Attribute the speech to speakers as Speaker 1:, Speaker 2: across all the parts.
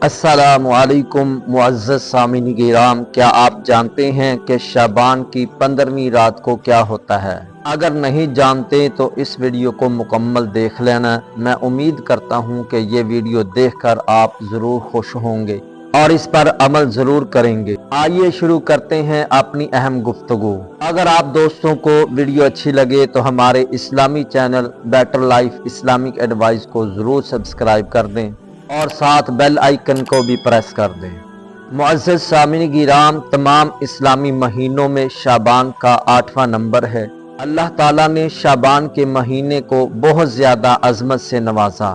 Speaker 1: السلام علیکم معزز سامعین کرام، کیا آپ جانتے ہیں کہ شعبان کی 15ویں رات کو کیا ہوتا ہے؟ اگر نہیں جانتے تو اس ویڈیو کو مکمل دیکھ لینا۔ میں امید کرتا ہوں کہ یہ ویڈیو دیکھ کر آپ ضرور خوش ہوں گے اور اس پر عمل ضرور کریں گے۔ آئیے شروع کرتے ہیں اپنی اہم گفتگو۔ اگر آپ دوستوں کو ویڈیو اچھی لگے تو ہمارے اسلامی channel Better Life Islamic Advise کو ضرور سبسکرائب کر دیں اور ساتھ بیل آئیکن کو بھی پریس کر دیں۔ معزز سامعین کرام، تمام اسلامی مہینوں میں شعبان کا 8واں نمبر ہے۔ اللہ تعالیٰ نے شعبان کے مہینے کو بہت زیادہ عظمت سے نوازا،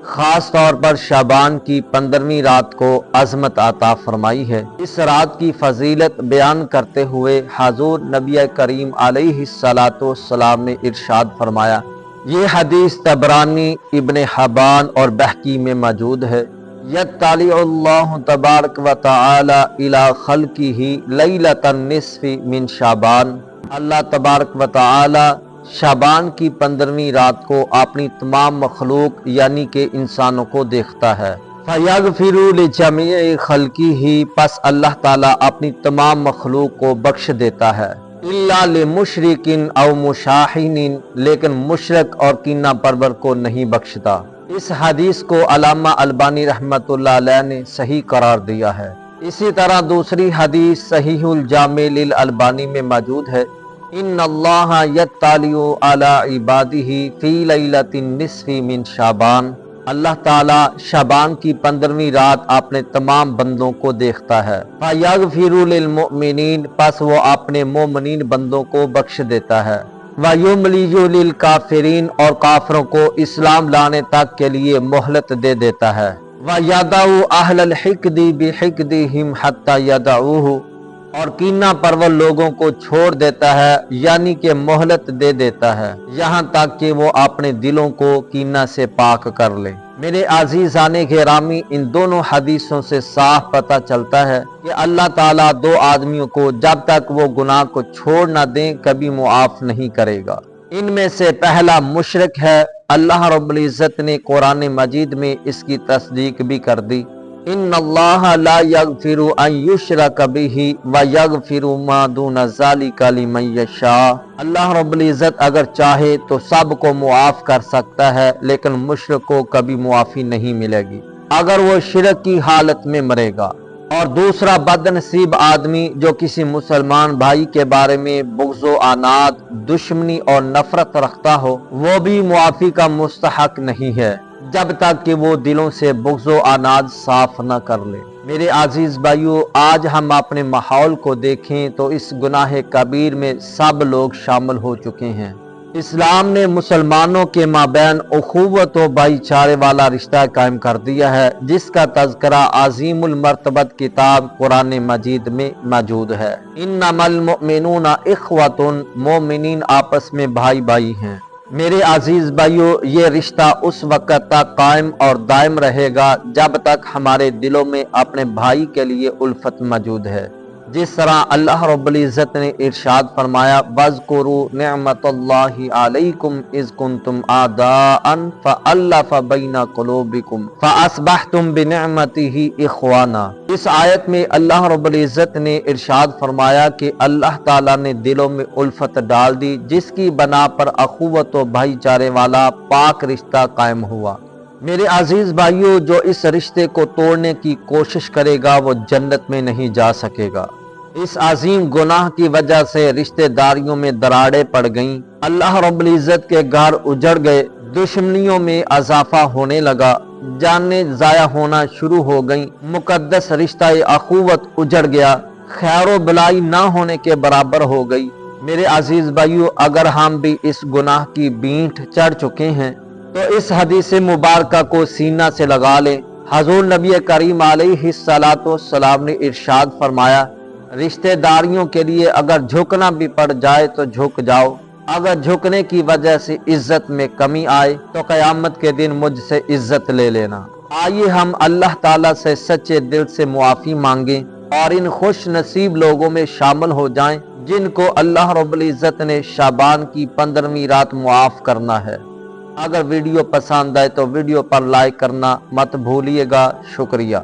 Speaker 1: خاص طور پر شعبان کی 15ویں رات کو عظمت عطا فرمائی ہے۔ اس رات کی فضیلت بیان کرتے ہوئے حضور نبی کریم علیہ السلام نے ارشاد فرمایا، یہ حدیث طبرانی، ابن حبان اور بہقی میں موجود ہے۔ یطلع اللہ تبارک و تعالی الی خلقہ لیلۃ النصف من شعبان، اللہ تبارک و تعالی شعبان کی 15ویں رات کو اپنی تمام مخلوق یعنی کہ انسانوں کو دیکھتا ہے۔ فیغفر لجمیع خلقہ، پس اللہ تعالیٰ اپنی تمام مخلوق کو بخش دیتا ہے۔ الا لمشرک او مشاحن، لیکن مشرک اور کینہ پرور کو نہیں بخشتا۔ اس حدیث کو علامہ البانی رحمۃ اللہ علیہ نے صحیح قرار دیا ہے۔ اسی طرح دوسری حدیث صحیح الجامع للالبانی میں موجود ہے، ان اللہ یطلع علی عبادہ فی لیلۃ النصف من شعبان، اللہ تعالیٰ شعبان کی 15ویں رات اپنے تمام بندوں کو دیکھتا ہے۔ فیغفر للمؤمنین، پس وہ اپنے مومنین بندوں کو بخش دیتا ہے۔ ویملی للکافرین، اور کافروں کو اسلام لانے تک کے لیے مہلت دے دیتا ہے۔ ویدع اہل الحقد بحقدہم حتی یدعوہ، اور کینہ پرور لوگوں کو چھوڑ دیتا ہے یعنی کہ مہلت دے دیتا ہے یہاں تک کہ وہ اپنے دلوں کو کینہ سے پاک کر لے۔ میرے عزیزان گرامی، ان دونوں حدیثوں سے صاف پتہ چلتا ہے کہ اللہ تعالیٰ دو آدمیوں کو جب تک وہ گناہ کو چھوڑ نہ دیں کبھی معاف نہیں کرے گا۔ ان میں سے پہلا مشرک ہے۔ اللہ رب العزت نے قرآن مجید میں اس کی تصدیق بھی کر دی، ان اللہ لا یغفر ان یشرک بہ ویغفر ما دون ذلک لمن یشاء، اللہ رب العزت اگر چاہے تو سب کو معاف کر سکتا ہے لیکن مشرک کو کبھی معافی نہیں ملے گی اگر وہ شرک کی حالت میں مرے گا۔ اور دوسرا بد نصیب آدمی جو کسی مسلمان بھائی کے بارے میں بغض و عناد، دشمنی اور نفرت رکھتا ہو، وہ بھی معافی کا مستحق نہیں ہے جب تک کہ وہ دلوں سے بغض و عناد صاف نہ کر لے۔ میرے عزیز بھائیو، آج ہم اپنے ماحول کو دیکھیں تو اس گناہ کبیر میں سب لوگ شامل ہو چکے ہیں۔ اسلام نے مسلمانوں کے مابین اخوت و بھائی چارے والا رشتہ قائم کر دیا ہے، جس کا تذکرہ عظیم المرتبت کتاب قرآن مجید میں موجود ہے۔ انما المؤمنون اخوۃ، مومنین آپس میں بھائی بھائی ہیں۔ میرے عزیز بھائیو، یہ رشتہ اس وقت تک قائم اور دائم رہے گا جب تک ہمارے دلوں میں اپنے بھائی کے لیے الفت موجود ہے۔ جس طرح اللہ رب العزت نے ارشاد فرمایا، وَاذْكُرُوا نِعْمَةَ اللَّهِ عَلَيْكُمْ إِذْ كُنْتُمْ أَعْدَاءً فَأَلَّفَ بَيْنَ قُلُوبِكُمْ فَأَصْبَحْتُمْ بِنِعْمَتِهِ إِخْوَانًا۔ اس آیت میں اللہ رب العزت نے ارشاد فرمایا کہ اللہ تعالیٰ نے دلوں میں الفت ڈال دی، جس کی بنا پر اخوت و بھائی چارے والا پاک رشتہ قائم ہوا۔ میرے عزیز بھائیوں، جو اس رشتے کو توڑنے کی کوشش کرے گا وہ جنت میں نہیں جا سکے گا۔ اس عظیم گناہ کی وجہ سے رشتہ داریوں میں دراڑیں پڑ گئیں، اللہ رب العزت کے گھر اجڑ گئے، دشمنیوں میں اضافہ ہونے لگا، جانیں ضائع ہونا شروع ہو گئیں، مقدس رشتہ اخوت اجڑ گیا، خیر و بلائی نہ ہونے کے برابر ہو گئی۔ میرے عزیز بھائیو، اگر ہم بھی اس گناہ کی بینٹ چڑھ چکے ہیں تو اس حدیث مبارکہ کو سینہ سے لگا لیں۔ حضور نبی کریم علیہ السلام نے ارشاد فرمایا، رشتہ داریوں کے لیے اگر جھکنا بھی پڑ جائے تو جھک جاؤ، اگر جھکنے کی وجہ سے عزت میں کمی آئے تو قیامت کے دن مجھ سے عزت لے لینا۔ آئیے ہم اللہ تعالیٰ سے سچے دل سے معافی مانگیں اور ان خوش نصیب لوگوں میں شامل ہو جائیں جن کو اللہ رب العزت نے شعبان کی 15ویں رات معاف کرنا ہے۔ اگر ویڈیو پسند آئے تو ویڈیو پر لائک کرنا مت بھولیے گا۔ شکریہ۔